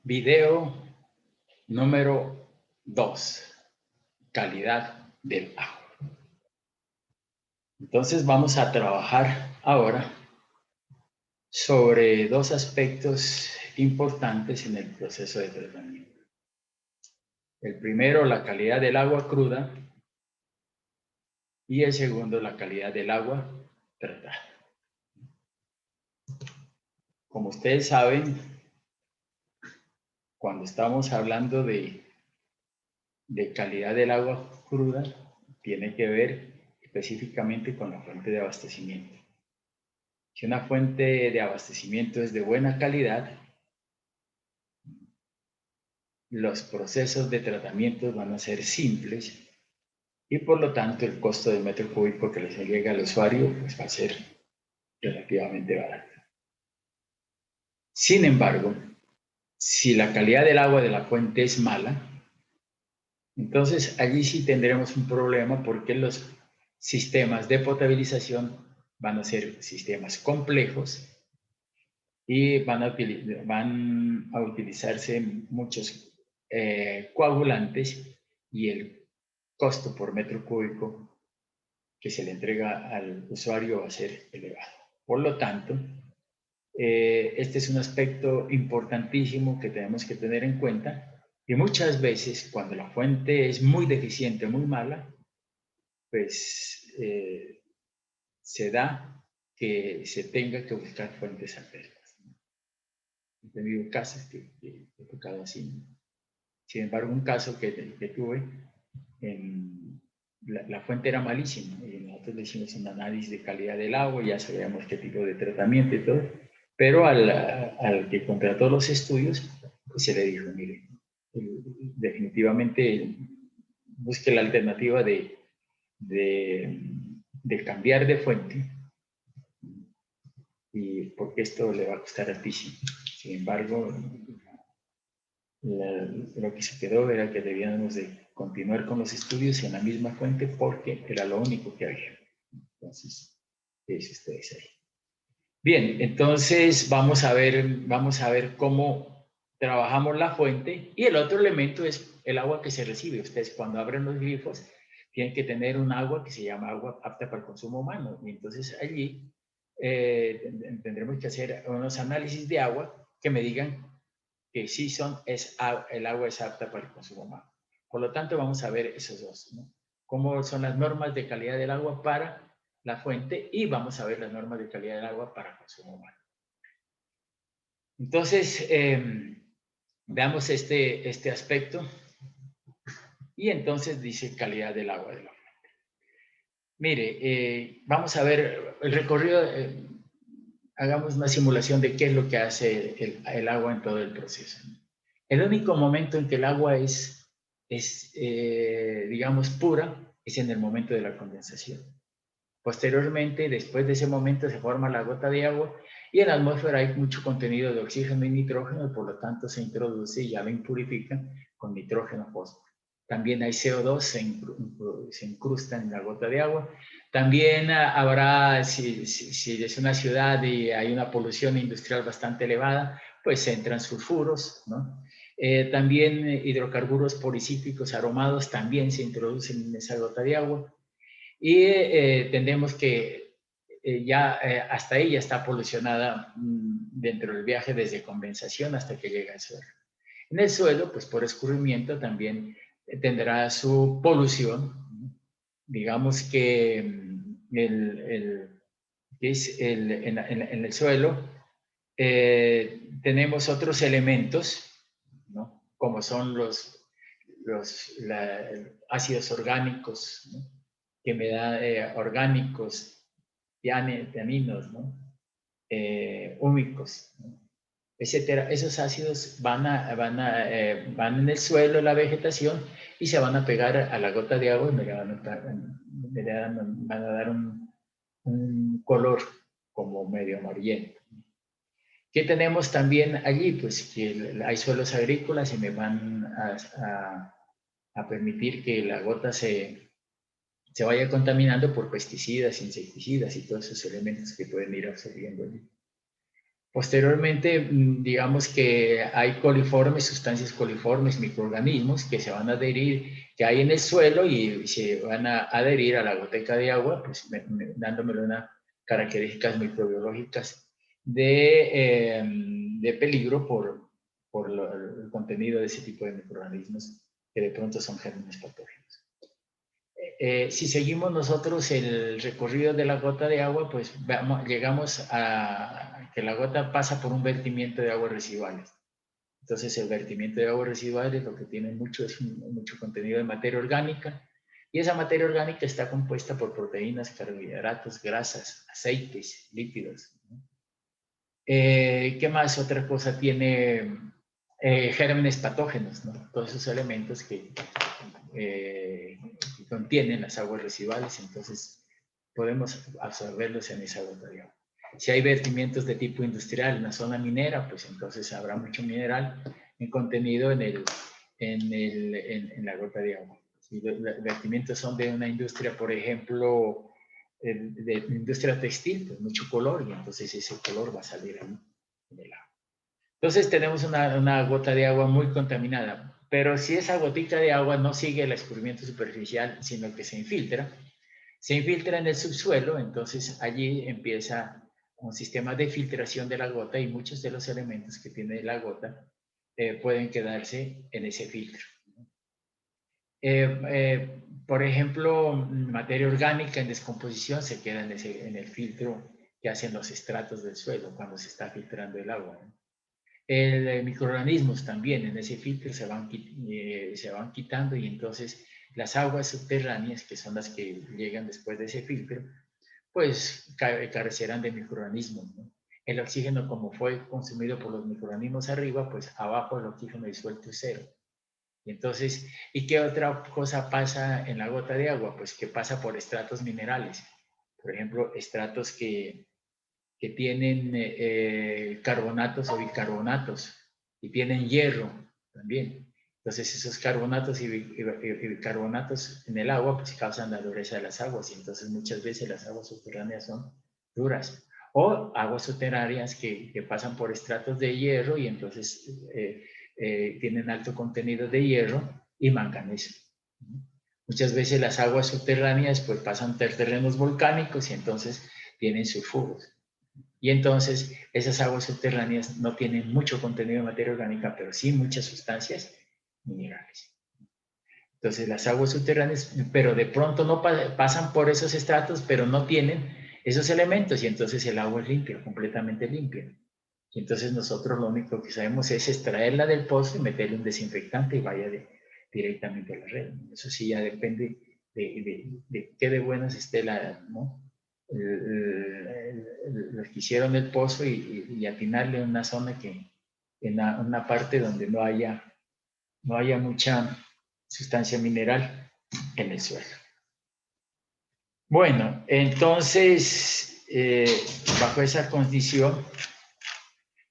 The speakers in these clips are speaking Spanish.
Video número 2. Calidad del agua. Entonces vamos a trabajar ahora sobre dos aspectos importantes en el proceso de tratamiento. El primero, la calidad del agua cruda, y el segundo, la calidad del agua tratada. Como ustedes saben, cuando estamos hablando de calidad del agua cruda, tiene que ver específicamente con la fuente de abastecimiento. Si una fuente de abastecimiento es de buena calidad, los procesos de tratamiento van a ser simples y por lo tanto el costo del metro cúbico que les llega al usuario pues va a ser relativamente barato. Sin embargo, si la calidad del agua de la fuente es mala, entonces allí sí tendremos un problema porque los sistemas de potabilización van a ser sistemas complejos y van a utilizarse muchos coagulantes y el costo por metro cúbico que se le entrega al usuario va a ser elevado. Por lo tanto, este es un aspecto importantísimo que tenemos que tener en cuenta y muchas veces cuando la fuente es muy deficiente, muy mala, pues se da que se tenga que buscar fuentes alternas. He tenido casos que he tocado así. Sin embargo, un caso que tuve, la fuente era malísima y nosotros le hicimos un análisis de calidad del agua, ya sabíamos qué tipo de tratamiento y todo, pero al que contrató los estudios, pues se le dijo, mire, definitivamente busque la alternativa de cambiar de fuente, y porque esto le va a costar altísimo. Sin embargo, lo que se quedó era que debíamos de continuar con los estudios en la misma fuente porque era lo único que había. Entonces, eso ustedes ahí. Bien, entonces vamos a ver cómo trabajamos la fuente y el otro elemento es el agua que se recibe. Ustedes cuando abren los grifos tienen que tener un agua que se llama agua apta para el consumo humano y entonces allí tendremos que hacer unos análisis de agua que me digan que sí el agua es apta para el consumo humano. Por lo tanto, vamos a ver esos dos, ¿no? Cómo son las normas de calidad del agua para la fuente y vamos a ver las normas de calidad del agua para el consumo humano. Entonces, veamos este aspecto y entonces dice calidad del agua de la fuente. Mire, vamos a ver el recorrido, hagamos una simulación de qué es lo que hace el agua en todo el proceso. El único momento en que el agua es digamos, pura, es en el momento de la condensación. Posteriormente, después de ese momento, se forma la gota de agua y en la atmósfera hay mucho contenido de oxígeno y nitrógeno y por lo tanto se introduce y ya lo impurifican con nitrógeno fósforo. También hay CO2, se incrusta en la gota de agua. También habrá, si es una ciudad y hay una polución industrial bastante elevada, pues entran sulfuros, ¿no? También hidrocarburos policíclicos aromados también se introducen en esa gota de agua. Y entendemos que hasta ahí ya está polucionada dentro del viaje desde condensación hasta que llega al suelo. En el suelo, pues por escurrimiento también tendrá su polución. Digamos que en el suelo tenemos otros elementos, ¿no? Como son los ácidos orgánicos, ¿no? Que me da orgánicos, tiaminos, ¿no? Húmicos, ¿no? Etcétera. Esos ácidos van en el suelo, la vegetación, y se van a pegar a la gota de agua y van a dar un color como medio amarillento. ¿Qué tenemos también allí? Pues que hay suelos agrícolas y me van a permitir que la gota se vaya contaminando por pesticidas, insecticidas y todos esos elementos que pueden ir absorbiendo allí. Posteriormente, digamos que hay coliformes, sustancias coliformes, microorganismos que se van a adherir, que hay en el suelo y se van a adherir a la goteca de agua, pues dándome unas características microbiológicas de peligro por el contenido de ese tipo de microorganismos que de pronto son gérmenes patógenos. Si seguimos nosotros el recorrido de la gota de agua, pues llegamos a que la gota pasa por un vertimiento de aguas residuales. Entonces, el vertimiento de aguas residuales lo que tiene mucho es mucho contenido de materia orgánica, y esa materia orgánica está compuesta por proteínas, carbohidratos, grasas, aceites, lípidos. ¿Qué más? Otra cosa tiene gérmenes patógenos, ¿no? Todos esos elementos que contienen las aguas residuales, entonces podemos absorberlos en esa gota de agua. Si hay vertimientos de tipo industrial en la zona minera, pues entonces habrá mucho mineral en contenido en la gota de agua. Si los vertimientos son de una industria, por ejemplo, de industria textil, pues mucho color, y entonces ese color va a salir ahí en el agua. Entonces tenemos una gota de agua muy contaminada, pero si esa gotita de agua no sigue el escurrimiento superficial, sino que se infiltra en el subsuelo, entonces allí empieza un sistema de filtración de la gota y muchos de los elementos que tiene la gota pueden quedarse en ese filtro. Por ejemplo, materia orgánica en descomposición se queda en el filtro que hacen los estratos del suelo cuando se está filtrando el agua, ¿no? Microorganismos también en ese filtro se van quitando, y entonces las aguas subterráneas, que son las que llegan después de ese filtro, pues carecerán de microorganismos, ¿no? El oxígeno, como fue consumido por los microorganismos arriba, pues abajo el oxígeno disuelto es cero. Y entonces, ¿y qué otra cosa pasa en la gota de agua? Pues que pasa por estratos minerales. Por ejemplo, estratos que tienen carbonatos o bicarbonatos, y tienen hierro también. Entonces esos carbonatos y bicarbonatos en el agua pues causan la dureza de las aguas, y entonces muchas veces las aguas subterráneas son duras. O aguas subterráneas que pasan por estratos de hierro y entonces tienen alto contenido de hierro y manganeso. Muchas veces las aguas subterráneas pues pasan por terrenos volcánicos y entonces tienen sulfuros. Y entonces esas aguas subterráneas no tienen mucho contenido de materia orgánica, pero sí muchas sustancias minerales. Entonces las aguas subterráneas, pero de pronto no pasan por esos estratos, pero no tienen esos elementos, y entonces el agua es limpia, completamente limpia. Y entonces nosotros lo único que sabemos es extraerla del pozo y meterle un desinfectante y vaya directamente a la red. Eso sí ya depende de qué de buenas esté la, ¿no? Los que hicieron el pozo y atinarle en una zona en una parte donde no haya mucha sustancia mineral en el suelo. Bueno, entonces, bajo esa condición,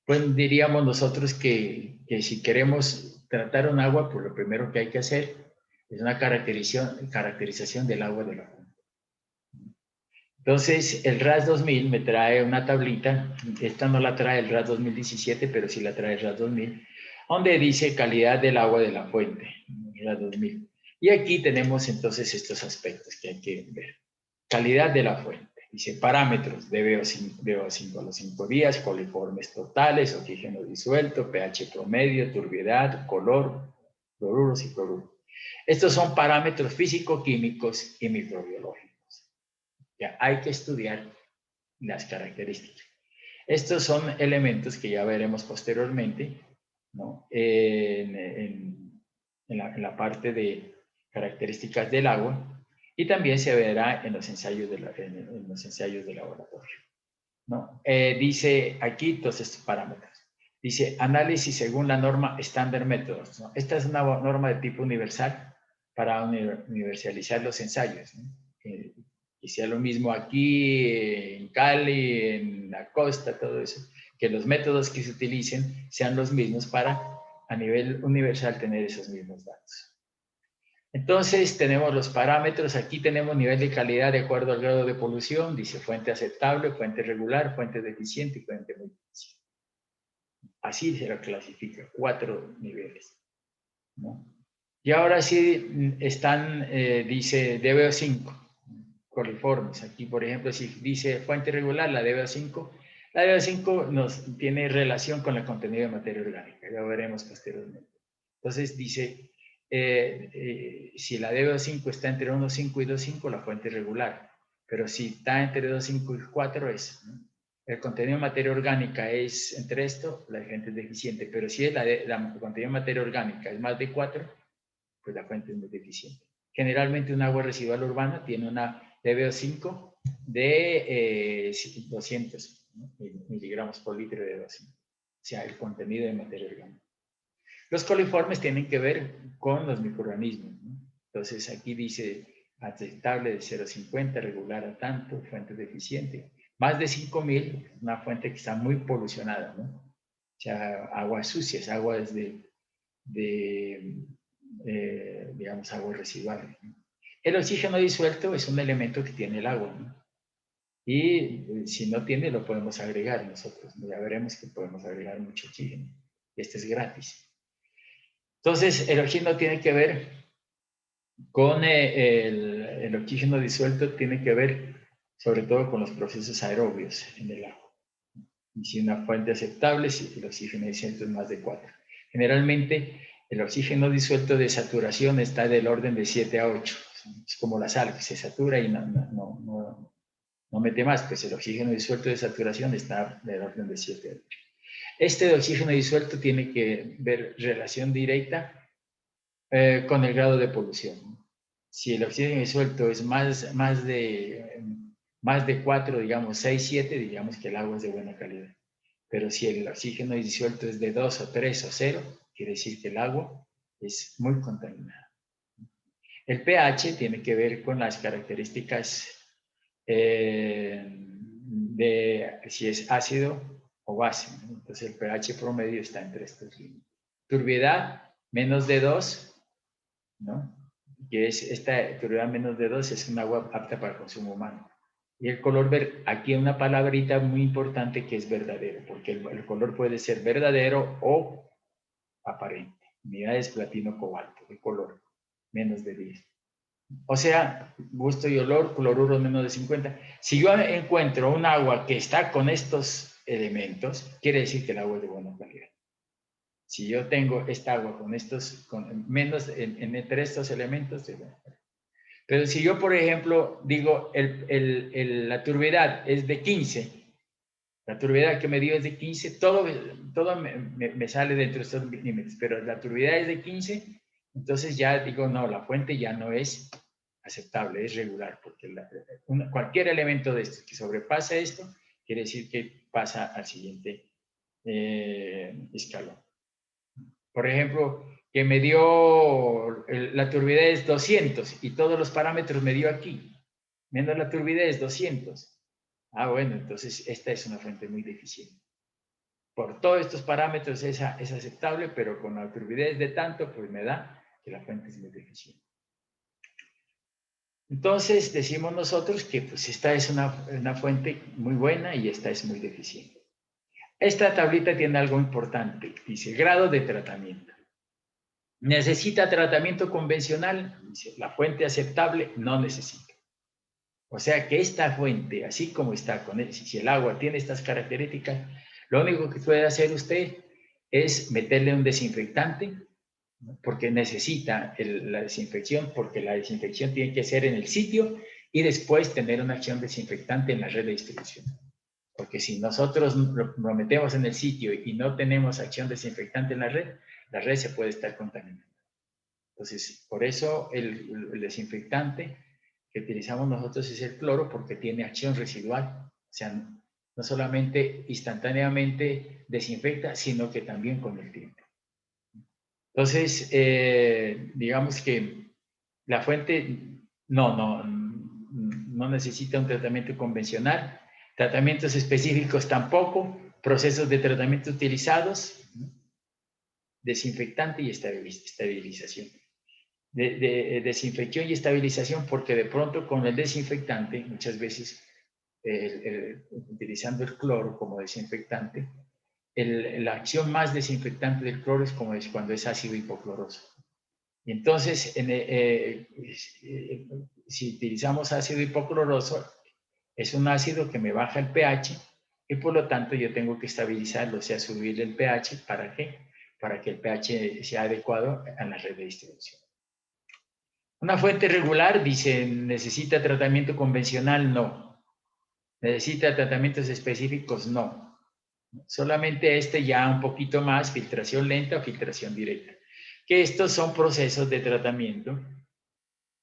pues diríamos nosotros que si queremos tratar un agua, pues lo primero que hay que hacer es una caracterización del agua de la fuente. Entonces, el RAS 2000 me trae una tablita, esta no la trae el RAS 2017, pero sí la trae el RAS 2000, donde dice calidad del agua de la fuente, RAS 2000. Y aquí tenemos entonces estos aspectos que hay que ver. Calidad de la fuente. Dice parámetros de VO5 a los 5 días, coliformes totales, oxígeno disuelto, pH promedio, turbiedad, color, cloruros y cloruros. Estos son parámetros físico-químicos y microbiológicos. Ya hay que estudiar las características. Estos son elementos que ya veremos posteriormente, ¿no? en la parte de características del agua, y también se verá en los ensayos de laboratorio, ¿no? Dice aquí todos estos parámetros. Dice análisis según la norma estándar métodos, ¿no? Esta es una norma de tipo universal para universalizar los ensayos, ¿no? Y sea lo mismo aquí, en Cali, en la costa, todo eso, que los métodos que se utilicen sean los mismos para a nivel universal tener esos mismos datos. Entonces tenemos los parámetros, aquí tenemos nivel de calidad de acuerdo al grado de polución, dice fuente aceptable, fuente regular, fuente deficiente y fuente muy deficiente. Así se lo clasifica, 4 niveles, ¿no? Y ahora sí están, dice DBO5, coliformes. Aquí, por ejemplo, si dice fuente regular, la DBO5, la DBO5 nos tiene relación con el contenido de materia orgánica, ya veremos posteriormente. Entonces dice, si la DBO5 está entre 1,5 y 2,5, la fuente es regular, pero si está entre 2,5 y 4 es, ¿no? El contenido de materia orgánica es entre esto, la fuente es deficiente, pero si es el contenido de materia orgánica es más de 4, pues la fuente es muy deficiente. Generalmente un agua residual urbana tiene una DBO5 de 200, ¿no? miligramos por litro de DBO5, o sea, el contenido de materia orgánica. Los coliformes tienen que ver con los microorganismos, ¿no? Entonces aquí dice aceptable de 0,50, regular a tanto, fuente deficiente. Más de 5,000, una fuente que está muy polucionada, ¿no? O sea, aguas sucias, aguas digamos, aguas residuales, ¿no? El oxígeno disuelto es un elemento que tiene el agua, ¿no? Y si no tiene, lo podemos agregar nosotros. Ya veremos que podemos agregar mucho oxígeno. Este es gratis. Entonces, el oxígeno tiene que ver con el oxígeno disuelto, tiene que ver sobre todo con los procesos aerobios en el agua. Y si una fuente aceptable, si el oxígeno disuelto es más de 4. Generalmente, el oxígeno disuelto de saturación está del orden de 7 a 8. Es como la sal, que se satura y no mete más, pues el oxígeno disuelto de saturación está del orden de 7 a 8. Este de oxígeno disuelto tiene que ver relación directa con el grado de polución. Si el oxígeno disuelto es más de 4, digamos 6, 7, digamos que el agua es de buena calidad. Pero si el oxígeno disuelto es de 2 o 3 o 0, quiere decir que el agua es muy contaminada. El pH tiene que ver con las características de si es ácido o base, ¿no? Entonces el pH promedio está entre estos límites. Turbiedad, menos de 2, ¿no? Que es esta turbiedad menos de 2 es un agua apta para consumo humano. Y el color verde, aquí hay una palabrita muy importante que es verdadero, porque el color puede ser verdadero o aparente. Unidades platino-cobalto, el color, menos de 10. O sea, gusto y olor, cloruro menos de 50. Si yo encuentro un agua que está con estos elementos, quiere decir que el agua es de buena calidad. Si yo tengo esta agua con estos, menos entre estos elementos, de buena calidad. Pero si yo, por ejemplo, digo, la turbiedad es de 15, la turbiedad que me dio es de 15, todo me sale dentro de estos límites, pero la turbiedad es de 15, entonces ya digo, no, la fuente ya no es aceptable, es regular, porque cualquier elemento de estos que sobrepasa esto, quiere decir que pasa al siguiente escalón. Por ejemplo, que me dio la turbidez 200 y todos los parámetros me dio aquí, menos la turbidez 200. Ah, bueno, entonces esta es una fuente muy deficiente. Por todos estos parámetros es aceptable, pero con la turbidez de tanto, pues me da que la fuente es muy deficiente. Entonces decimos nosotros que pues esta es una fuente muy buena y esta es muy deficiente. Esta tablita tiene algo importante, dice grado de tratamiento. ¿Necesita tratamiento convencional? Dice, la fuente aceptable no necesita. O sea que esta fuente, así como está, si el agua tiene estas características, lo único que puede hacer usted es meterle un desinfectante, ¿no? Porque necesita la desinfección, porque la desinfección tiene que ser en el sitio y después tener una acción desinfectante en la red de distribución. Porque si nosotros lo metemos en el sitio y no tenemos acción desinfectante en la red se puede estar contaminando. Entonces, por eso el desinfectante que utilizamos nosotros es el cloro, porque tiene acción residual. O sea, no solamente instantáneamente desinfecta, sino que también con el tiempo. Entonces, digamos que la fuente no necesita un tratamiento convencional, tratamientos específicos tampoco, procesos de tratamiento utilizados, ¿no? Desinfectante y estabilización. Desinfección y estabilización, porque de pronto con el desinfectante, muchas veces utilizando el cloro como desinfectante, la acción más desinfectante del cloro es como es cuando es ácido hipocloroso. Y entonces, si utilizamos ácido hipocloroso, es un ácido que me baja el pH y por lo tanto yo tengo que estabilizarlo, o sea, subir el pH. ¿Para qué? Para que el pH sea adecuado a la red de distribución. Una fuente regular dice, ¿necesita tratamiento convencional? No. ¿Necesita tratamientos específicos? No. Solamente ya un poquito más, filtración lenta o filtración directa. Que estos son procesos de tratamiento,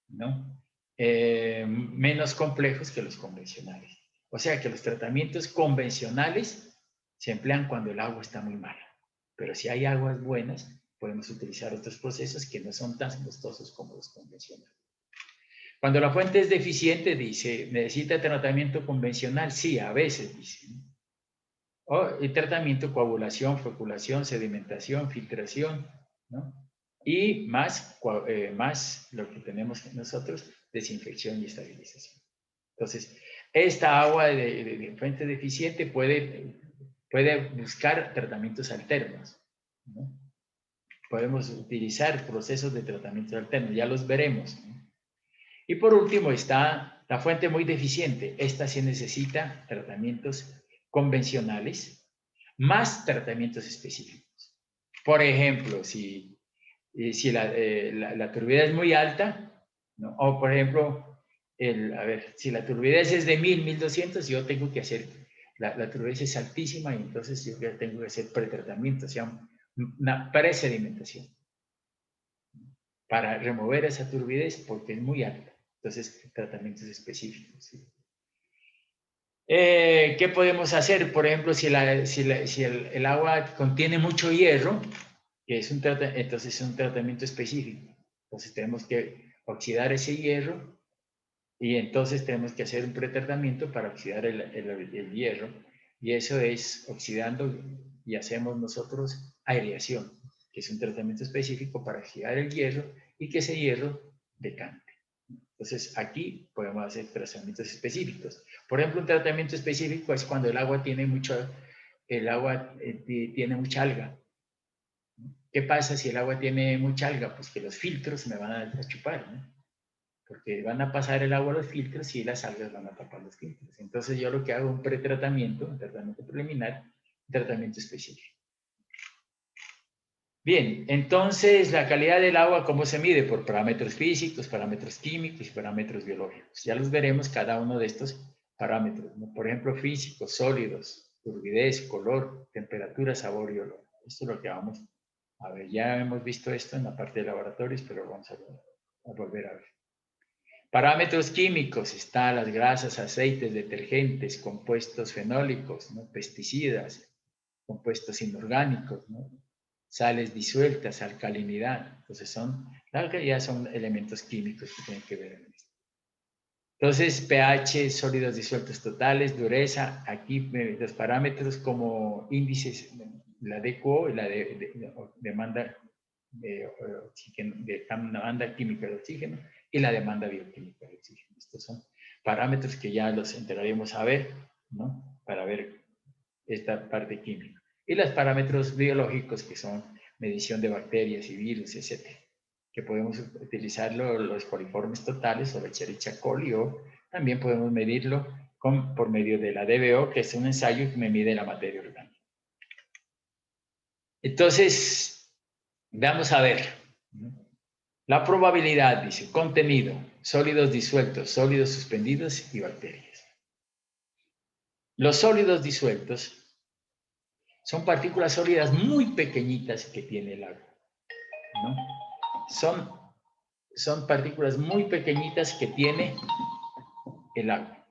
¿no? Menos complejos que los convencionales. O sea que los tratamientos convencionales se emplean cuando el agua está muy mala. Pero si hay aguas buenas, podemos utilizar otros procesos que no son tan costosos como los convencionales. Cuando la fuente es deficiente, dice, ¿necesita tratamiento convencional? Sí, a veces, dice. O el tratamiento, coagulación, floculación, sedimentación, filtración, ¿no? Y más lo que tenemos nosotros, desinfección y estabilización. Entonces, esta agua de fuente deficiente puede buscar tratamientos alternos, ¿no? Podemos utilizar procesos de tratamiento alternos, ya los veremos, ¿no? Y por último está la fuente muy deficiente. Esta sí necesita tratamientos convencionales más tratamientos específicos. Por ejemplo, si la turbidez es muy alta, ¿no? O por ejemplo, si la turbidez es de 1000, 1200, yo tengo que hacer, la turbidez es altísima y entonces yo tengo que hacer pretratamiento, o sea, una presedimentación para remover esa turbidez porque es muy alta. Entonces, tratamientos específicos. ¿Sí? ¿Qué podemos hacer? Por ejemplo, si el agua contiene mucho hierro, que entonces es un tratamiento específico. Entonces tenemos que oxidar ese hierro y entonces tenemos que hacer un pretratamiento para oxidar el hierro. Y eso es oxidando y hacemos nosotros aireación, que es un tratamiento específico para oxidar el hierro y que ese hierro decante. Entonces, aquí podemos hacer tratamientos específicos. Por ejemplo, un tratamiento específico es cuando el agua tiene mucha alga. ¿Qué pasa si el agua tiene mucha alga? Pues que los filtros me van a chupar, ¿no? Porque van a pasar el agua a los filtros y las algas van a tapar los filtros. Entonces, yo lo que hago es un pretratamiento, un tratamiento preliminar, un tratamiento específico. Bien, entonces la calidad del agua, ¿cómo se mide? Por parámetros físicos, parámetros químicos y parámetros biológicos. Ya los veremos cada uno de estos parámetros, ¿no? Por ejemplo, físicos, sólidos, turbidez, color, temperatura, sabor y olor. Esto es lo que vamos a ver. Ya hemos visto esto en la parte de laboratorios, pero vamos a volver a ver. Parámetros químicos, están las grasas, aceites, detergentes, compuestos fenólicos, ¿no? Pesticidas, compuestos inorgánicos, ¿no? Sales disueltas, alcalinidad. Entonces la alcalinidad son elementos químicos que tienen que ver en esto. Entonces, pH, sólidos disueltos totales, dureza, aquí los parámetros como índices, la DQO y la demanda demanda química de oxígeno y la demanda bioquímica de oxígeno. Estos son parámetros que ya los entraremos a ver, ¿no? Para ver esta parte química. Y los parámetros biológicos que son medición de bacterias y virus, etcétera, que podemos utilizar los coliformes totales o la Escherichia coli, o también podemos medirlo por medio de la DBO, que es un ensayo que me mide la materia orgánica. Entonces, vamos a ver. La probabilidad, dice, contenido, sólidos disueltos, sólidos suspendidos y bacterias. Los sólidos disueltos son partículas sólidas muy pequeñitas que tiene el agua, ¿no? Son partículas muy pequeñitas que tiene el agua.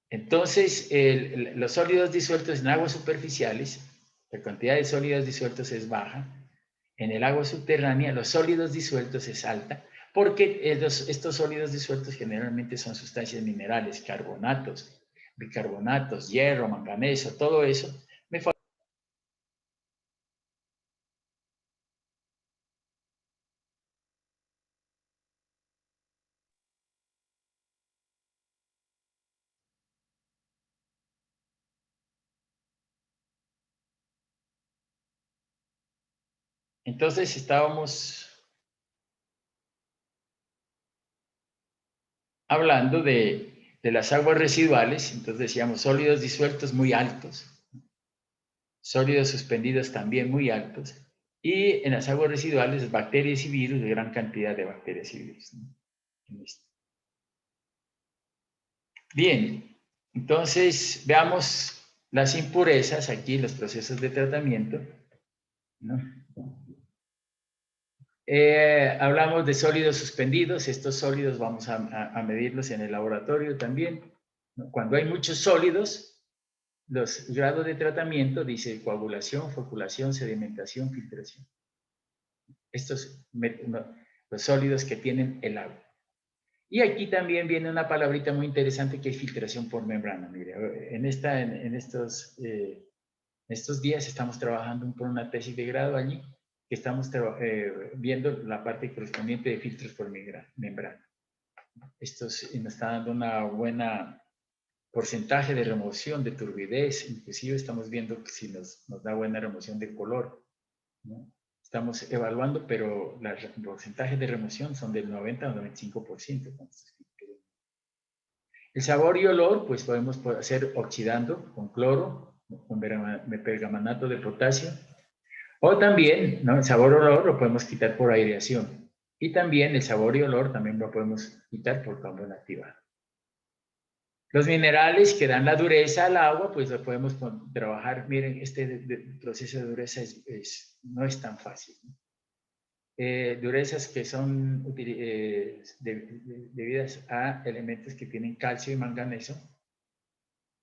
Entonces, los sólidos disueltos en aguas superficiales, la cantidad de sólidos disueltos es baja. En el agua subterránea, los sólidos disueltos es alta, porque estos sólidos disueltos generalmente son sustancias minerales, carbonatos, bicarbonatos, hierro, manganeso, todo eso. Entonces estábamos hablando de las aguas residuales, entonces decíamos sólidos disueltos muy altos, sólidos suspendidos también muy altos, y en las aguas residuales bacterias y virus, de gran cantidad de bacterias y virus, ¿no? Bien, entonces veamos las impurezas aquí, los procesos de tratamiento, ¿no? Hablamos de sólidos suspendidos, estos sólidos vamos a medirlos en el laboratorio también, ¿no? Cuando hay muchos sólidos, los grados de tratamiento dice coagulación, floculación, sedimentación, filtración. Estos los sólidos que tienen el agua. Y aquí también viene una palabrita muy interesante que es filtración por membrana. Mire, en estos días estamos trabajando por una tesis de grado allí, que estamos viendo la parte correspondiente de filtros por membrana. Esto nos está dando una buena porcentaje de remoción de turbidez, inclusive estamos viendo que si nos da buena remoción de color, ¿no? Estamos evaluando, pero los porcentajes de remoción son del 90 al 95%. El sabor y olor, pues podemos hacer oxidando con cloro, con pergamanato de potasio, o también, ¿no? El sabor y olor lo podemos quitar por aireación. Y también el sabor y olor también lo podemos quitar por carbón activado. Los minerales que dan la dureza al agua, pues lo podemos trabajar. Miren, este proceso de dureza no es tan fácil, ¿no? Durezas que son debidas a elementos que tienen calcio y manganeso.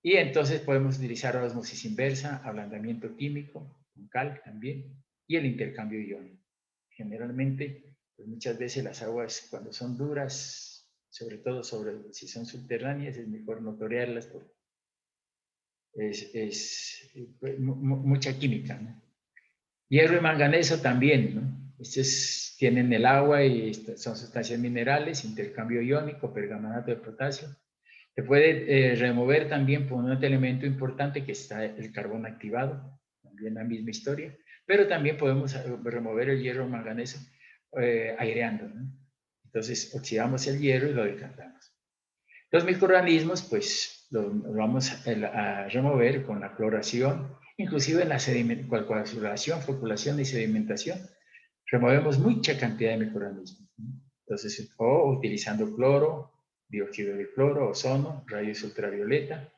Y entonces podemos utilizar osmosis inversa, ablandamiento químico, con cal también, y el intercambio iónico. Generalmente, pues muchas veces las aguas cuando son duras, sobre todo si son subterráneas, es mejor no torearlas porque es mucha química, ¿no? Hierro y manganeso también, ¿no? Estos tienen el agua y son sustancias minerales, intercambio iónico, pergamanato de potasio. Se puede remover también por un elemento importante que está el carbón activado, también la misma historia, pero también podemos remover el hierro manganeso aireando, ¿no? Entonces oxidamos el hierro y lo decantamos. Los microorganismos, pues lo vamos a remover con la cloración, inclusive en la coagulación, floculación y sedimentación, removemos mucha cantidad de microorganismos, ¿no? Entonces, o utilizando cloro, dióxido de cloro, ozono, rayos ultravioleta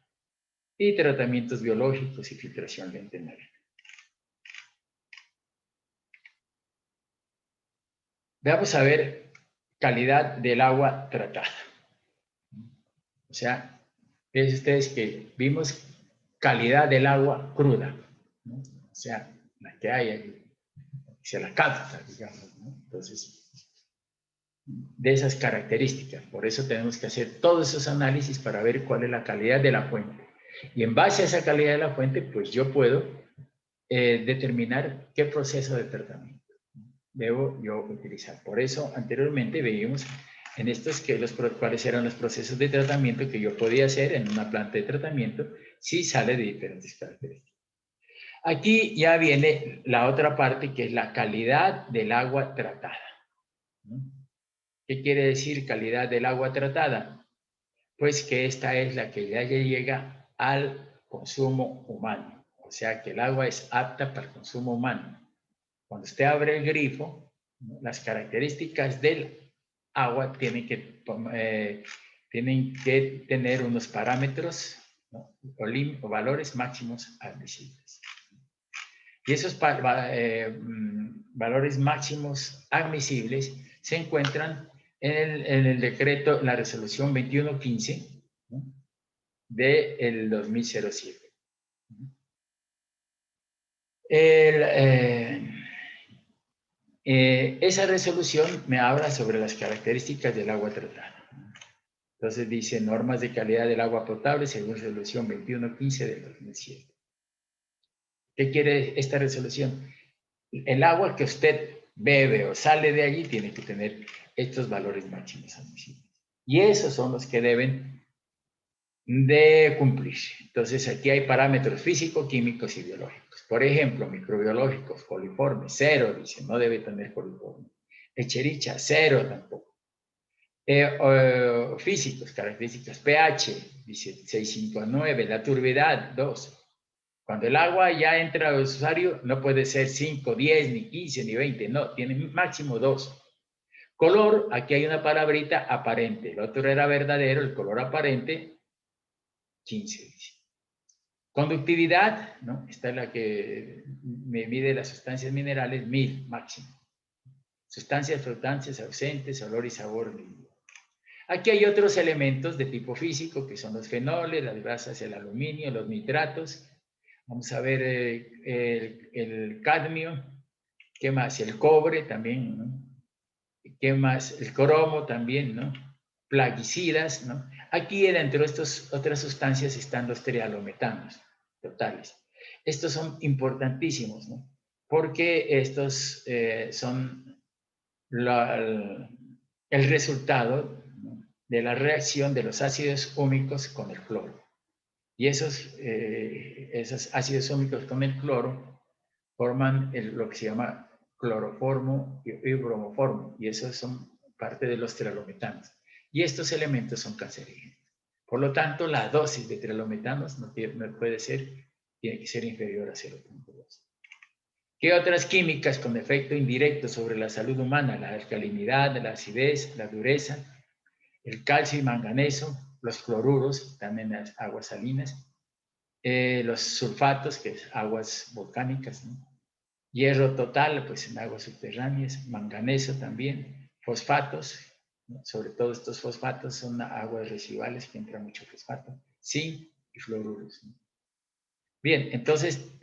y tratamientos biológicos y filtración lenta. Vamos a ver calidad del agua tratada. O sea, es ustedes que vimos calidad del agua cruda, ¿no? O sea, la que hay, se la capta, digamos, ¿no? Entonces, de esas características. Por eso tenemos que hacer todos esos análisis para ver cuál es la calidad de la fuente. Y en base a esa calidad de la fuente, pues yo puedo determinar qué proceso de tratamiento debo yo utilizar. Por eso, anteriormente veíamos en estos cuáles eran los procesos de tratamiento que yo podía hacer en una planta de tratamiento si sale de diferentes características. Aquí ya viene la otra parte que es la calidad del agua tratada, ¿no? ¿Qué quiere decir calidad del agua tratada? Pues que esta es la que ya llega al consumo humano. O sea que el agua es apta para el consumo humano. Cuando usted abre el grifo, las características del agua tienen que tener unos parámetros, ¿no? o valores máximos admisibles. Y esos valores máximos admisibles se encuentran en el decreto, la resolución 2115, ¿no? del 2007. Esa resolución me habla sobre las características del agua tratada. Entonces dice normas de calidad del agua potable según resolución 2115 del 2007. ¿Qué quiere esta resolución? El agua que usted bebe o sale de allí tiene que tener estos valores máximos admisibles. Y esos son los que deben de cumplir. Entonces, aquí hay parámetros físicos, químicos y biológicos. Por ejemplo, microbiológicos, coliforme, 0, dice, no debe tener coliforme. Echerichia, 0 tampoco. Físicos, características, pH, dice 6,5 a 9, la turbidez, 2. Cuando el agua ya entra al usuario, no puede ser 5, 10, ni 15, ni 20, no, tiene máximo 2. Color, aquí hay una palabrita, aparente. El otro era verdadero, el color aparente, 15, dice. Conductividad, ¿no? Esta es la que me mide las sustancias minerales, 1000 máximo. Sustancias flotantes, ausentes, olor y sabor líquido. Aquí hay otros elementos de tipo físico, que son los fenoles, las grasas, el aluminio, los nitratos. Vamos a ver el cadmio. ¿Qué más? El cobre también, ¿no? ¿Qué más? El cromo también, ¿no? Plaguicidas, ¿no? Aquí dentro de estas otras sustancias están los trialometanos totales. Estos son importantísimos, ¿no? Porque estos son el resultado, ¿no?, de la reacción de los ácidos húmicos con el cloro. Y esos ácidos húmicos con el cloro forman lo que se llama cloroformo y bromoformo, y esos son parte de los trialometanos. Y estos elementos son cancerígenos. Por lo tanto, la dosis de trialometanos no puede ser, tiene que ser inferior a 0,2. ¿Qué otras químicas con efecto indirecto sobre la salud humana? La alcalinidad, la acidez, la dureza, el calcio y manganeso, los cloruros, también las aguas salinas, los sulfatos, que es aguas volcánicas, ¿no? Hierro total, pues en aguas subterráneas, manganeso también, fosfatos, ¿no? Sobre todo estos fosfatos son aguas residuales que entra mucho fosfato, zinc y fluoruros, ¿no? Bien, entonces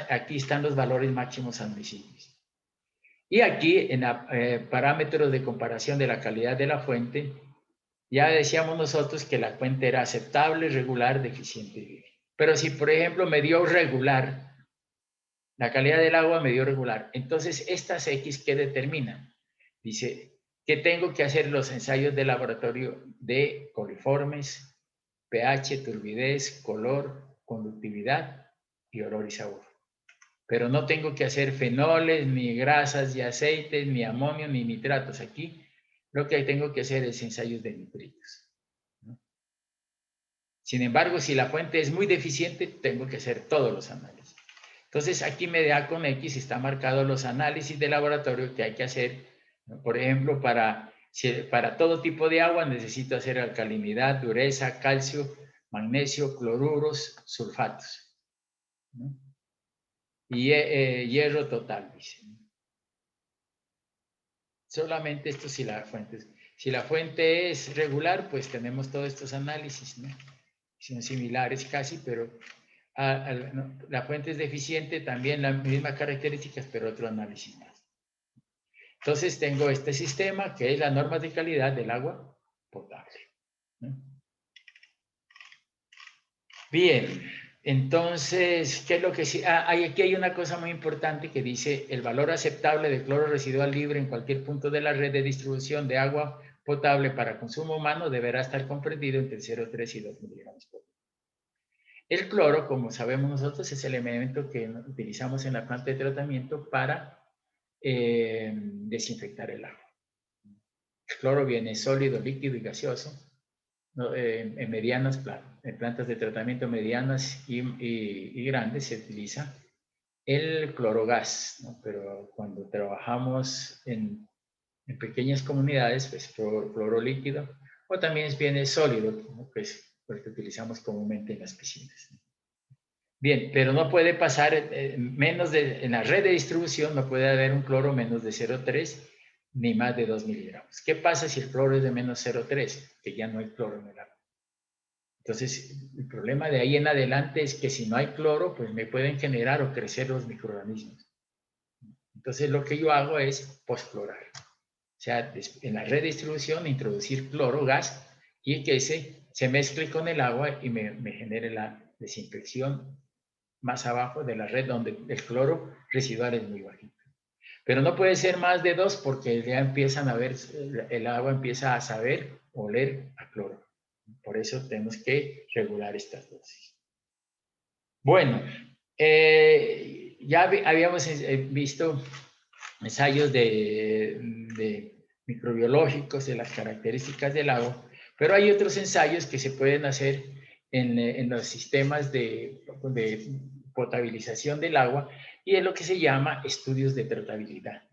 aquí están los valores máximos admisibles. Y aquí en parámetros de comparación de la calidad de la fuente, ya decíamos nosotros que la fuente era aceptable, regular, deficiente y bien. Pero si, por ejemplo, me dio regular, la calidad del agua me dio regular, entonces estas X, ¿qué determinan? Dice que tengo que hacer los ensayos de laboratorio de coliformes, pH, turbidez, color, conductividad y olor y sabor. Pero no tengo que hacer fenoles, ni grasas y aceites, ni amonio, ni nitratos. Aquí lo que tengo que hacer es ensayos de nitritos, ¿no? Sin embargo, si la fuente es muy deficiente, tengo que hacer todos los análisis. Entonces, aquí me da con X, está marcado los análisis de laboratorio que hay que hacer, ¿no? Por ejemplo, para todo tipo de agua necesito hacer alcalinidad, dureza, calcio, magnesio, cloruros, sulfatos, ¿no? Y hierro total, dice. Solamente esto si la fuente es regular, pues tenemos todos estos análisis, ¿no? Son similares casi, pero no, la fuente es deficiente, también las mismas características, pero otro análisis más. Entonces tengo este sistema que es la norma de calidad del agua potable, ¿no? Bien, entonces, ¿qué es lo que sí? Aquí hay una cosa muy importante que dice el valor aceptable de cloro residual libre en cualquier punto de la red de distribución de agua potable para consumo humano deberá estar comprendido entre 0,3 y 2 miligramos por litro. El cloro, como sabemos nosotros, es el elemento que utilizamos en la planta de tratamiento para desinfectar el agua. El cloro viene sólido, líquido y gaseoso. En medianas en plantas de tratamiento medianas y grandes se utiliza el clorogás, ¿no? Pero cuando trabajamos en pequeñas comunidades, pues cloro líquido, o también viene sólido, ¿no? Pues porque utilizamos comúnmente en las piscinas. Bien, pero no puede pasar en la red de distribución no puede haber un cloro menos de 0,3 ni más de 2 miligramos. ¿Qué pasa si el cloro es de menos 0,3? Que ya no hay cloro en el agua. Entonces, el problema de ahí en adelante es que si no hay cloro, pues me pueden generar o crecer los microorganismos. Entonces, lo que yo hago es postclorar. O sea, en la red de distribución introducir cloro, gas, y que se mezcle con el agua y me genere la desinfección más abajo de la red donde el cloro residual es muy bajito. Pero no puede ser más de 2 porque ya empiezan a ver, el agua empieza a saber, oler a cloro. Por eso tenemos que regular estas dosis. Bueno, ya habíamos visto ensayos de microbiológicos de las características del agua, pero hay otros ensayos que se pueden hacer en los sistemas de potabilización del agua y es lo que se llama estudios de tratabilidad.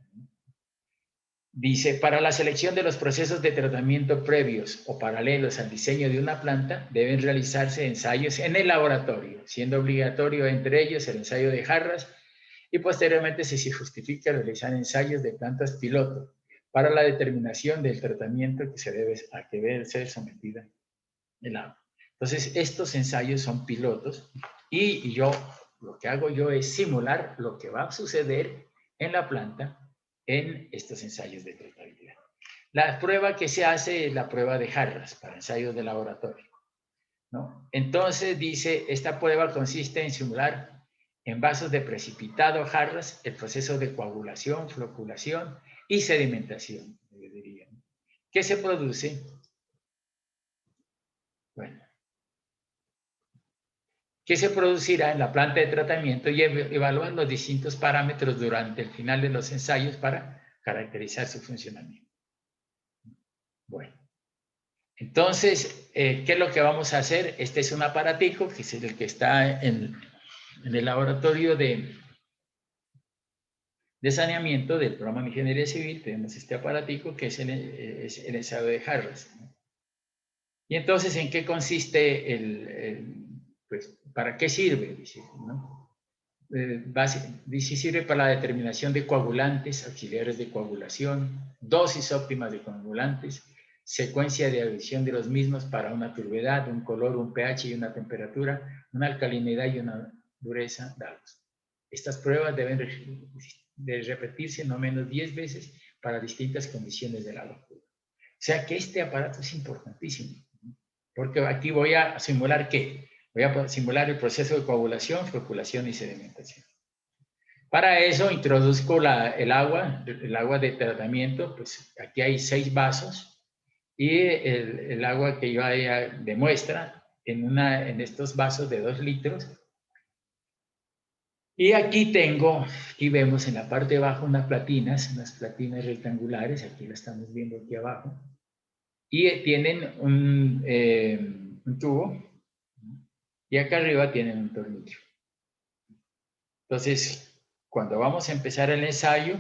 Dice, para la selección de los procesos de tratamiento previos o paralelos al diseño de una planta, deben realizarse ensayos en el laboratorio, siendo obligatorio entre ellos el ensayo de jarras y posteriormente se justifica realizar ensayos de plantas piloto para la determinación del tratamiento a que debe ser sometida el agua. Entonces, estos ensayos son pilotos y lo que hago yo es simular lo que va a suceder en la planta en estos ensayos de tratabilidad. La prueba que se hace es la prueba de jarras para ensayos de laboratorio, ¿no? Entonces dice, esta prueba consiste en simular en vasos de precipitado jarras el proceso de coagulación, floculación y sedimentación, yo diría. ¿Qué se produce? Bueno, ¿qué se producirá en la planta de tratamiento y evaluar los distintos parámetros durante el final de los ensayos para caracterizar su funcionamiento? Bueno, entonces, ¿qué es lo que vamos a hacer? Este es un aparatico, que es el que está en el laboratorio de saneamiento del programa de Ingeniería Civil. Tenemos este aparatico que es el ensayo de jarras. Y entonces, ¿en qué consiste pues, ¿para qué sirve? Dice, ¿no? Dice, sirve para la determinación de coagulantes, auxiliares de coagulación, dosis óptimas de coagulantes, secuencia de adición de los mismos para una turbidez, un color, un pH y una temperatura, una alcalinidad y una dureza dados. Estas pruebas deben de repetirse no menos 10 veces para distintas condiciones del agua. O sea que este aparato es importantísimo, porque aquí voy a simular ¿qué? Voy a simular el proceso de coagulación, floculación y sedimentación. Para eso introduzco el agua de tratamiento, pues aquí hay 6 vasos y el agua que yo de muestra en estos vasos de 2 litros. Y aquí vemos en la parte de abajo unas platinas rectangulares, aquí la estamos viendo aquí abajo, y tienen un tubo, y acá arriba tienen un tornillo. Entonces, cuando vamos a empezar el ensayo,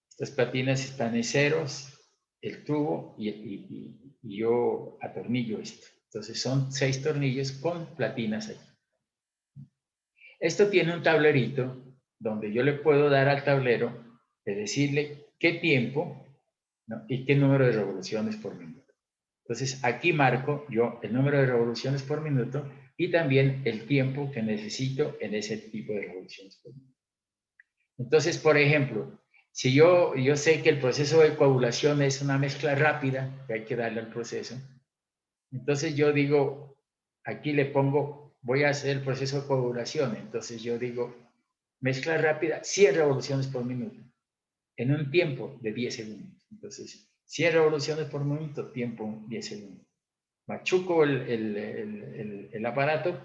estas platinas están en ceros, el tubo y yo atornillo esto. Entonces son 6 tornillos con platinas aquí. Esto tiene un tablerito donde yo le puedo dar al tablero de decirle qué tiempo, ¿no? Y qué número de revoluciones por minuto. Entonces aquí marco yo el número de revoluciones por minuto y también el tiempo que necesito en ese tipo de revoluciones por minuto. Entonces, por ejemplo, si yo sé que el proceso de coagulación es una mezcla rápida, que hay que darle al proceso, entonces yo digo, aquí le pongo, voy a hacer el proceso de coagulación, entonces yo digo, mezcla rápida, 100 revoluciones por minuto, en un tiempo de 10 segundos. Entonces, 100 revoluciones por minuto, tiempo 10 segundos. Machuco el aparato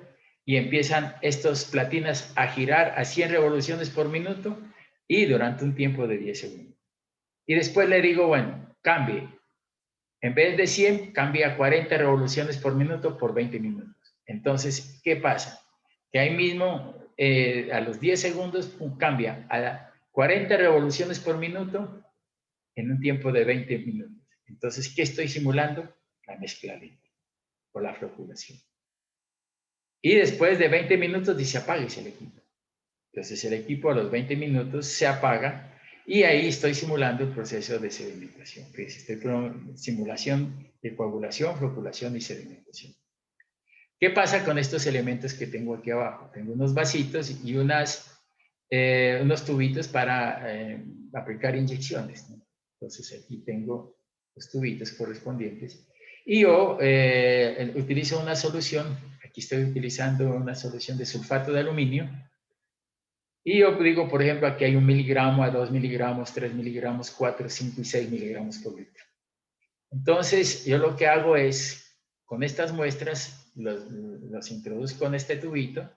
y empiezan estas platinas a girar a 100 revoluciones por minuto y durante un tiempo de 10 segundos. Y después le digo, bueno, cambie. En vez de 100, cambia a 40 revoluciones por minuto por 20 minutos. Entonces, ¿qué pasa? Que ahí mismo, a los 10 segundos, cambia a 40 revoluciones por minuto en un tiempo de 20 minutos. Entonces, ¿qué estoy simulando? La mezcla libre o la floculación. Y después de 20 minutos dice apáguese el equipo. Entonces el equipo a los 20 minutos se apaga y ahí estoy simulando el proceso de sedimentación. Simulación de coagulación, floculación y sedimentación. ¿Qué pasa con estos elementos que tengo aquí abajo? Tengo unos vasitos y unos tubitos para aplicar inyecciones, ¿no? Entonces aquí tengo los tubitos correspondientes. Y yo utilizo una solución, aquí estoy utilizando una solución de sulfato de aluminio. Y yo digo, por ejemplo, aquí hay 1 miligramo, a 2 miligramos, 3 miligramos, 4, 5 y 6 miligramos por litro. Entonces, yo lo que hago es Con estas muestras los introduzco en este tubito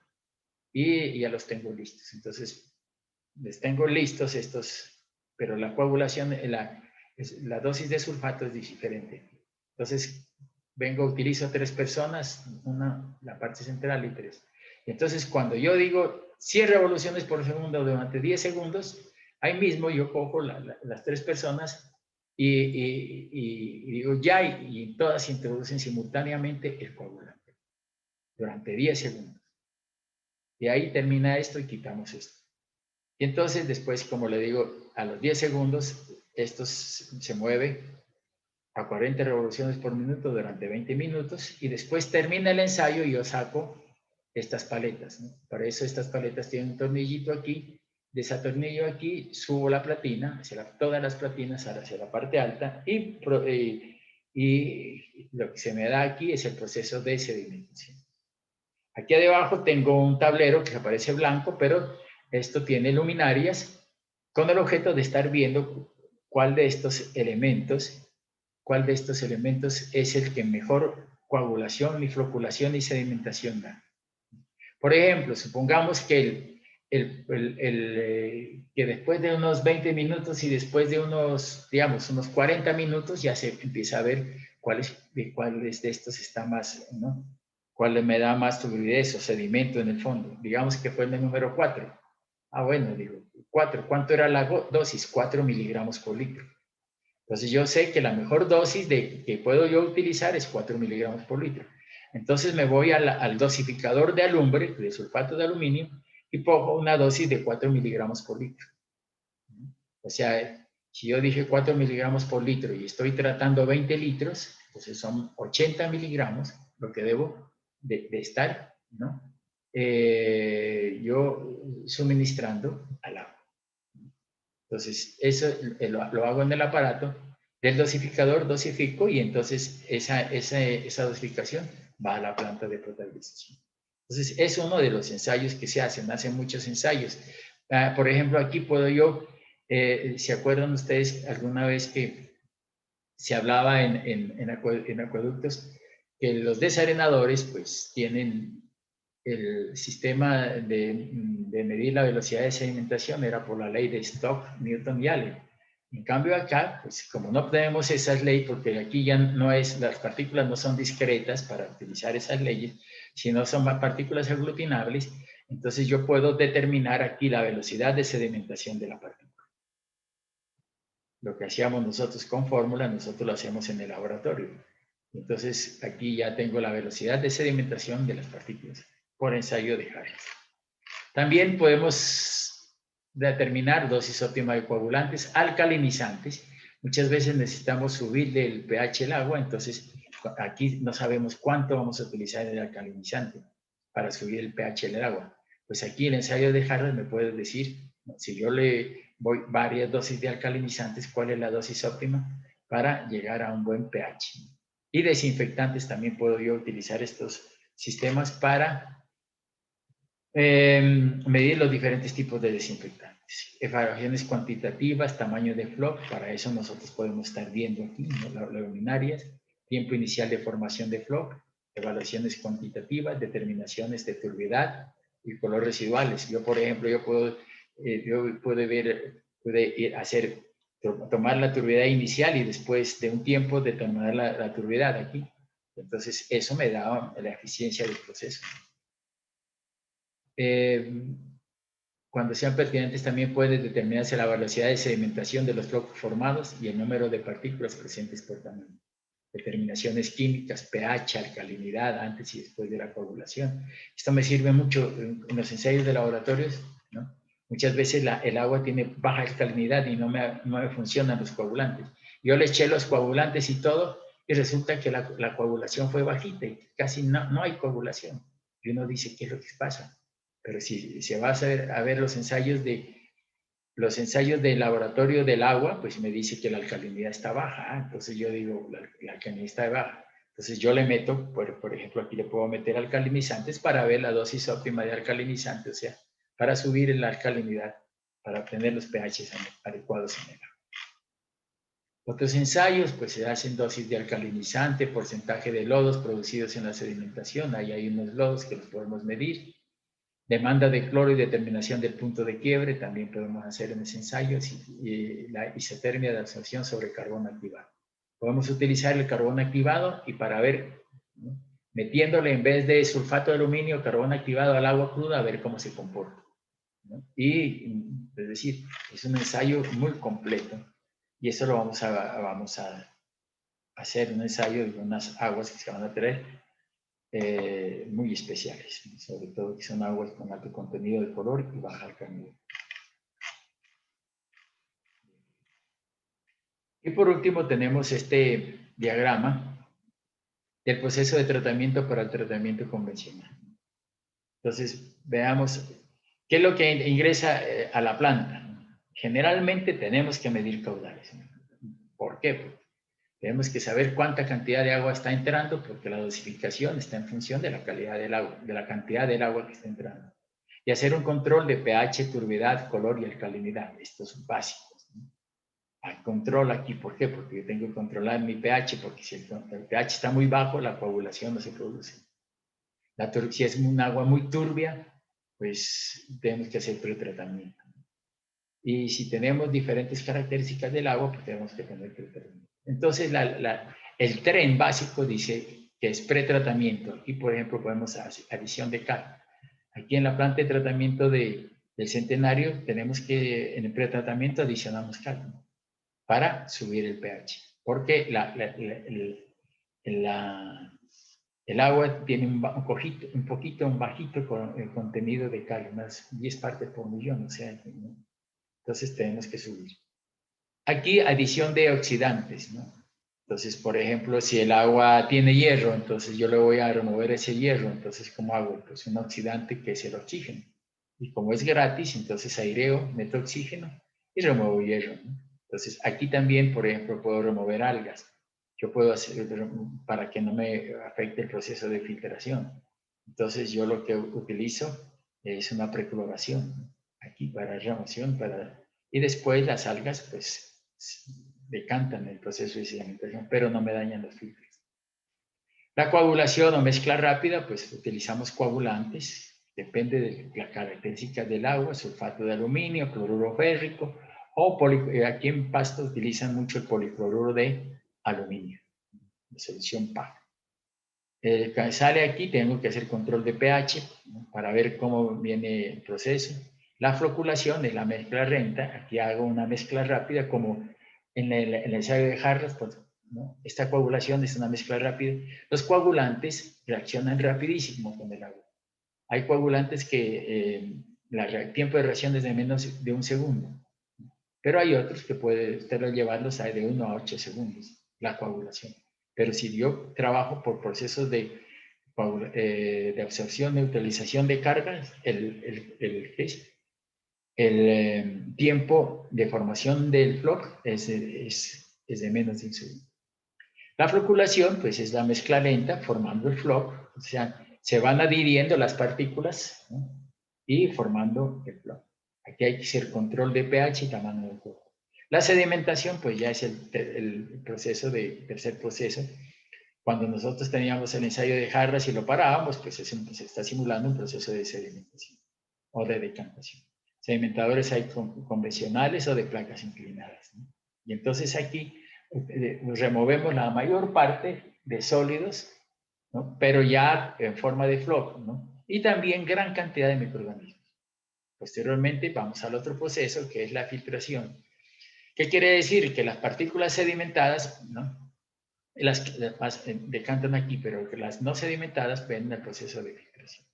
y ya los tengo listos. Entonces, les tengo listos estos, pero la coagulación, la dosis de sulfato es diferente. Entonces, utilizo 3 personas, la parte central y 3. Entonces, cuando yo digo 100 revoluciones por segundo durante 10 segundos, ahí mismo yo cojo las 3 personas y digo ya, y todas introducen simultáneamente el coagulante durante 10 segundos. Y ahí termina esto y quitamos esto. Y entonces después, como le digo, a los 10 segundos, esto se mueve a 40 revoluciones por minuto durante 20 minutos y después termina el ensayo y yo saco estas paletas, ¿no? Para eso estas paletas tienen un tornillito aquí, desatornillo aquí, subo la platina, todas las platinas hacia la parte alta y lo que se me da aquí es el proceso de sedimentación. Aquí debajo tengo un tablero que aparece blanco, pero esto tiene luminarias con el objeto de estar viendo cuál de estos elementos es el que mejor coagulación, floculación y sedimentación da. Por ejemplo, supongamos que, que después de unos 20 minutos y después de unos 40 minutos ya se empieza a ver cuáles de estos está más, ¿no? ¿Cuál me da más turbidez o sedimento en el fondo? Digamos que fue el número 4. Ah, bueno, digo, 4. ¿Cuánto era la dosis? 4 miligramos por litro. Entonces yo sé que la mejor dosis que puedo yo utilizar es 4 miligramos por litro. Entonces me voy al dosificador de alumbre, de sulfato de aluminio, y pongo una dosis de 4 miligramos por litro. O sea, si yo dije 4 miligramos por litro y estoy tratando 20 litros, entonces son 80 miligramos lo que debo de estar, ¿no? Yo suministrando al agua. Entonces, eso lo hago en el aparato del dosificador, dosifico y entonces esa dosificación va a la planta de potabilización. Entonces, es uno de los ensayos que se hacen muchos ensayos. Por ejemplo, aquí puedo yo, ¿se acuerdan ustedes alguna vez que se hablaba en acueductos que los desarenadores pues tienen el sistema de medir la velocidad de sedimentación era por la ley de Stokes, Newton y Allen. En cambio acá, pues como no tenemos esas leyes, porque aquí ya no es, las partículas no son discretas para utilizar esas leyes, sino son partículas aglutinables, entonces yo puedo determinar aquí la velocidad de sedimentación de la partícula. Lo que hacíamos nosotros con fórmula, nosotros lo hacemos en el laboratorio. Entonces aquí ya tengo la velocidad de sedimentación de las partículas por ensayo de Harris. También podemos determinar dosis óptima de coagulantes alcalinizantes. Muchas veces necesitamos subirle el pH del agua, entonces aquí no sabemos cuánto vamos a utilizar el alcalinizante para subir el pH del agua. Pues aquí el ensayo de Harris me puede decir, si yo le voy varias dosis de alcalinizantes, cuál es la dosis óptima para llegar a un buen pH. Y desinfectantes también puedo yo utilizar estos sistemas para medir los diferentes tipos de desinfectantes. Evaluaciones cuantitativas, tamaño de floc, para eso nosotros podemos estar viendo aquí, ¿no? Las luminarias, tiempo inicial de formación de floc, evaluaciones cuantitativas, determinaciones de turbidez y color residuales. Yo, por ejemplo, yo puedo tomar la turbidez inicial y después de un tiempo determinar la turbidez aquí. Entonces, eso me da la eficiencia del proceso. Cuando sean pertinentes también puede determinarse la velocidad de sedimentación de los flocos formados y el número de partículas presentes por tamaño. Determinaciones químicas, pH, alcalinidad antes y después de la coagulación. Esto me sirve mucho en los ensayos de laboratorios, ¿no? Muchas veces el agua tiene baja alcalinidad y no me funcionan los coagulantes. Yo le eché los coagulantes y todo y resulta que la coagulación fue bajita y casi no hay coagulación. Y uno dice, ¿qué es lo que pasa? Pero si se va a ver los ensayos de laboratorio del agua, pues me dice que la alcalinidad está baja. Entonces yo digo, la alcalinidad está baja. Entonces yo le meto, por ejemplo, aquí le puedo meter alcalinizantes para ver la dosis óptima de alcalinizante, o sea, para subir la alcalinidad, para obtener los pHs adecuados en el agua. Otros ensayos, pues se hacen dosis de alcalinizante, porcentaje de lodos producidos en la sedimentación. Ahí hay unos lodos que los podemos medir. Demanda de cloro y determinación del punto de quiebre, también podemos hacer en ese ensayo. Y la isotermia de absorción sobre carbón activado. Podemos utilizar el carbón activado y para ver, ¿no?, metiéndole en vez de sulfato de aluminio, carbón activado al agua cruda, a ver cómo se comporta, ¿no? Y, es decir, es un ensayo muy completo. Y eso lo vamos a hacer un ensayo de unas aguas que se van a traer muy especiales, sobre todo que son aguas con alto contenido de color y baja alcalinidad. Y por último tenemos este diagrama del proceso de tratamiento para el tratamiento convencional. Entonces, veamos qué es lo que ingresa a la planta. Generalmente tenemos que medir caudales. ¿Por qué? Porque tenemos que saber cuánta cantidad de agua está entrando, porque la dosificación está en función de la calidad del agua, de la cantidad del agua que está entrando. Y hacer un control de pH, turbidez, color y alcalinidad. Estos son básicos, ¿no? Hay control aquí, ¿por qué? Porque yo tengo que controlar mi pH, porque si el pH está muy bajo, la coagulación no se produce. Si es un agua muy turbia, pues tenemos que hacer pretratamiento. Y si tenemos diferentes características del agua, pues tenemos que tener pretratamiento. Entonces, el tren básico dice que es pretratamiento. Aquí, por ejemplo, podemos hacer adición de cal. Aquí en la planta de tratamiento del Centenario, tenemos que en el pretratamiento adicionamos cal, ¿no?, para subir el pH. Porque el agua tiene un bajito contenido de cal, unas 10 partes por millón, o sea, ¿no? Entonces tenemos que subir. Aquí adición de oxidantes, ¿no? Entonces, por ejemplo, si el agua tiene hierro, entonces yo le voy a remover ese hierro, entonces ¿cómo hago? Pues un oxidante que es el oxígeno. Y como es gratis, entonces aireo, meto oxígeno y remuevo hierro, ¿no? Entonces, aquí también, por ejemplo, puedo remover algas. Yo puedo hacer para que no me afecte el proceso de filtración. Entonces, yo lo que utilizo es una precloración, ¿no?, aquí para remoción, y después las algas, pues, decantan el proceso de sedimentación, pero no me dañan los filtros. La coagulación o mezcla rápida, pues utilizamos coagulantes, depende de las características del agua, sulfato de aluminio, cloruro férrico, o aquí en Pasto utilizan mucho el policloruro de aluminio, la solución PAC. Sale aquí, tengo que hacer control de pH, ¿no?, para ver cómo viene el proceso. La floculación es la mezcla renta. Aquí hago una mezcla rápida, como en el ensayo de Harras, pues, ¿no?, esta coagulación es una mezcla rápida. Los coagulantes reaccionan rapidísimo con el agua. Hay coagulantes que el tiempo de reacción es de menos de 1 segundo, pero hay otros que puede usted llevarlos a de 1 a 8 segundos, la coagulación. Pero si yo trabajo por procesos de absorción, neutralización de cargas, el tiempo de formación del floc es de menos de 1 segundo. La floculación, pues, es la mezcla lenta formando el floc, o sea, se van adhiriendo las partículas, ¿no?, y formando el floc. Aquí hay que hacer control de pH y tamaño del cuerpo. La sedimentación, pues, ya es el proceso tercer proceso. Cuando nosotros teníamos el ensayo de Harras y lo parábamos, pues se está simulando un proceso de sedimentación o de decantación. Sedimentadores hay convencionales o de placas inclinadas, ¿no? Y entonces aquí removemos la mayor parte de sólidos, ¿no?, pero ya en forma de floc, ¿no?, y también gran cantidad de microorganismos. Posteriormente vamos al otro proceso, que es la filtración. ¿Qué quiere decir? Que las partículas sedimentadas, ¿no?, las decantan aquí, pero que las no sedimentadas ven el proceso de filtración.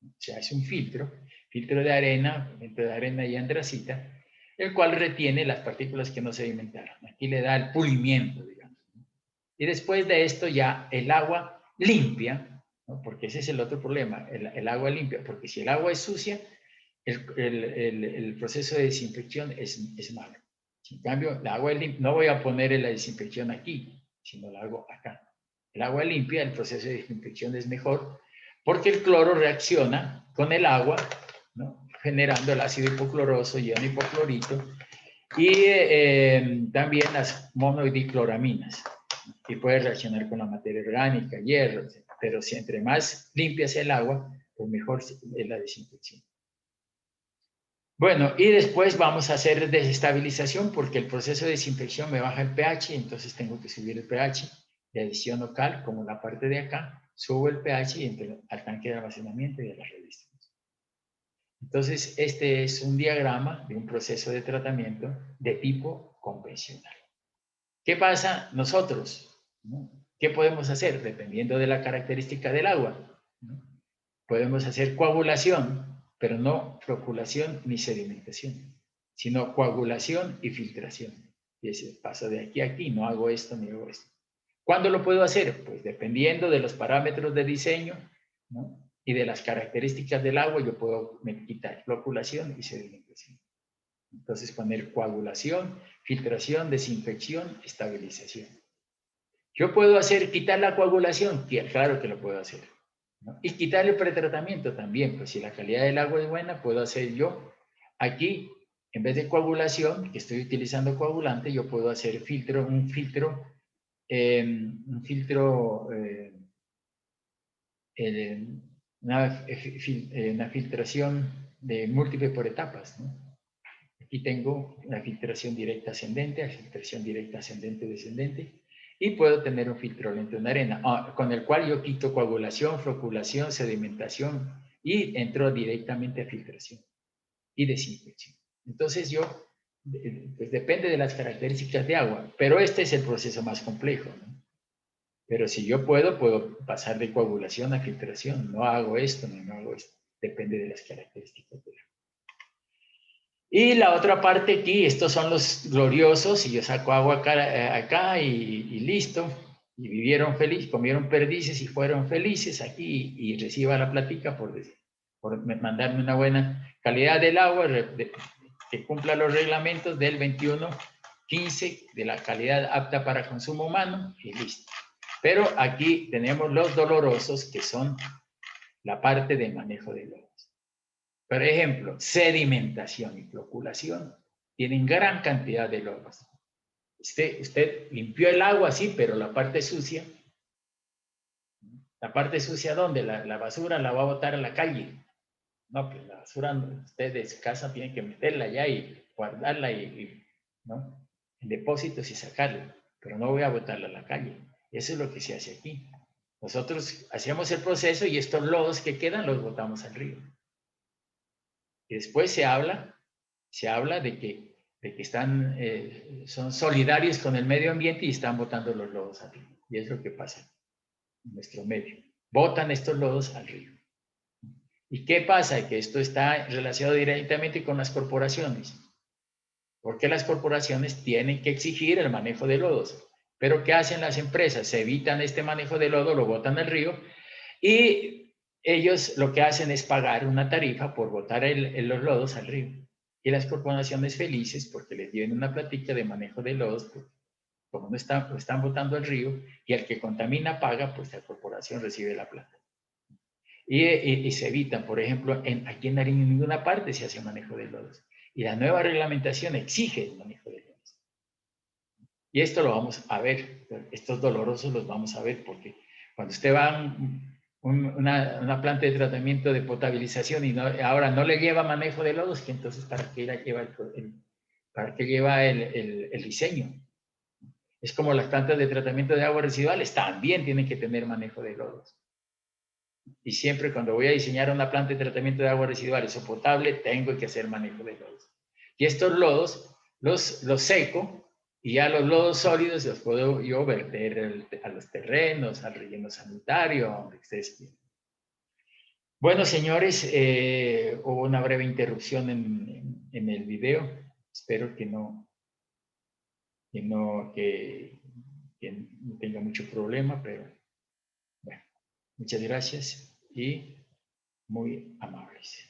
O sea, es un filtro de arena y andracita, el cual retiene las partículas que no sedimentaron. Aquí le da el pulimiento, digamos. Y después de esto ya el agua limpia, ¿no?, porque ese es el otro problema, el agua limpia, porque si el agua es sucia, el proceso de desinfección es malo. En cambio, el agua limpia, no voy a poner la desinfección aquí, sino la hago acá. El agua limpia, el proceso de desinfección es mejor, porque el cloro reacciona con el agua, ¿no?, generando el ácido hipocloroso, ion hipoclorito, Y también las monodicloraminas, y puede reaccionar con la materia orgánica, hierro, pero si entre más limpia sea el agua, pues mejor es la desinfección. Bueno, y después vamos a hacer desestabilización porque el proceso de desinfección me baja el pH, entonces tengo que subir el pH de adición cal, como la parte de acá, subo el pH y entro al tanque de almacenamiento y a la redistribución. Entonces, este es un diagrama de un proceso de tratamiento de tipo convencional. ¿Qué pasa nosotros? ¿No? ¿Qué podemos hacer? Dependiendo de la característica del agua, ¿no? Podemos hacer coagulación, pero no floculación ni sedimentación, sino coagulación y filtración. Y ese paso de aquí a aquí, no hago esto ni hago esto. ¿Cuándo lo puedo hacer? Pues dependiendo de los parámetros de diseño, ¿no? Y de las características del agua, yo puedo quitar floculación y sedimentación. Entonces poner coagulación, filtración, desinfección, estabilización. Yo puedo quitar la coagulación, claro que lo puedo hacer, ¿no? Y quitar el pretratamiento también, pues si la calidad del agua es buena, puedo hacer yo aquí, en vez de coagulación, que estoy utilizando coagulante, yo puedo hacer un filtro, una filtración de múltiple por etapas, ¿no? Aquí tengo una filtración directa ascendente, filtración directa ascendente descendente, y puedo tener un filtro lento en arena, con el cual yo quito coagulación, floculación, sedimentación y entro directamente a filtración y desinfección. Entonces pues depende de las características de agua, pero este es el proceso más complejo, ¿no? Pero si yo puedo pasar de coagulación a filtración, no hago esto, no hago esto, depende de las características del agua. Y la otra parte aquí, estos son los gloriosos, y yo saco agua acá y listo. Y vivieron felices, comieron perdices y fueron felices aquí y reciba la plática por mandarme una buena calidad del agua, que cumpla los reglamentos del 21.15 de la calidad apta para consumo humano y listo. Pero aquí tenemos los dolorosos, que son la parte de manejo de lodos. Por ejemplo, sedimentación y floculación tienen gran cantidad de lodos. Usted limpió el agua, sí, pero la parte sucia, ¿dónde? La basura la va a botar a la calle. No, pues la basura usted de su casa tiene que meterla allá y guardarla ¿no? En depósitos y sacarla, pero no voy a botarla a la calle. Eso es lo que se hace aquí. Nosotros hacemos el proceso y estos lodos que quedan los botamos al río. Y después se habla de que son solidarios con el medio ambiente y están botando los lodos al río. Y es lo que pasa en nuestro medio. Botan estos lodos al río. ¿Y qué pasa? Que esto está relacionado directamente con las corporaciones. Porque las corporaciones tienen que exigir el manejo de lodos. Pero ¿qué hacen las empresas? Se evitan este manejo de lodo, lo botan al río y ellos lo que hacen es pagar una tarifa por botar los lodos al río. Y las corporaciones felices porque les dieron una platica de manejo de lodos, como no están, lo están botando al río, y el que contamina paga, pues la corporación recibe la plata. Y se evitan, por ejemplo, aquí en Nariño en ninguna parte se hace manejo de lodos. Y la nueva reglamentación exige el manejo de lodos. Y esto lo vamos a ver, estos dolorosos los vamos a ver, porque cuando usted va a una planta de tratamiento de potabilización y ahora no le lleva manejo de lodos, que entonces ¿para qué lleva el diseño? Es como las plantas de tratamiento de aguas residuales, también tienen que tener manejo de lodos. Y siempre cuando voy a diseñar una planta de tratamiento de aguas residuales o potable, tengo que hacer manejo de lodos. Y estos lodos los seco, y ya los lodos sólidos los puedo yo verter a los terrenos, al relleno sanitario, a donde ustedes quieran. Bueno, señores, hubo una breve interrupción en el video. Espero que no tenga mucho problema, pero bueno, muchas gracias y muy amables.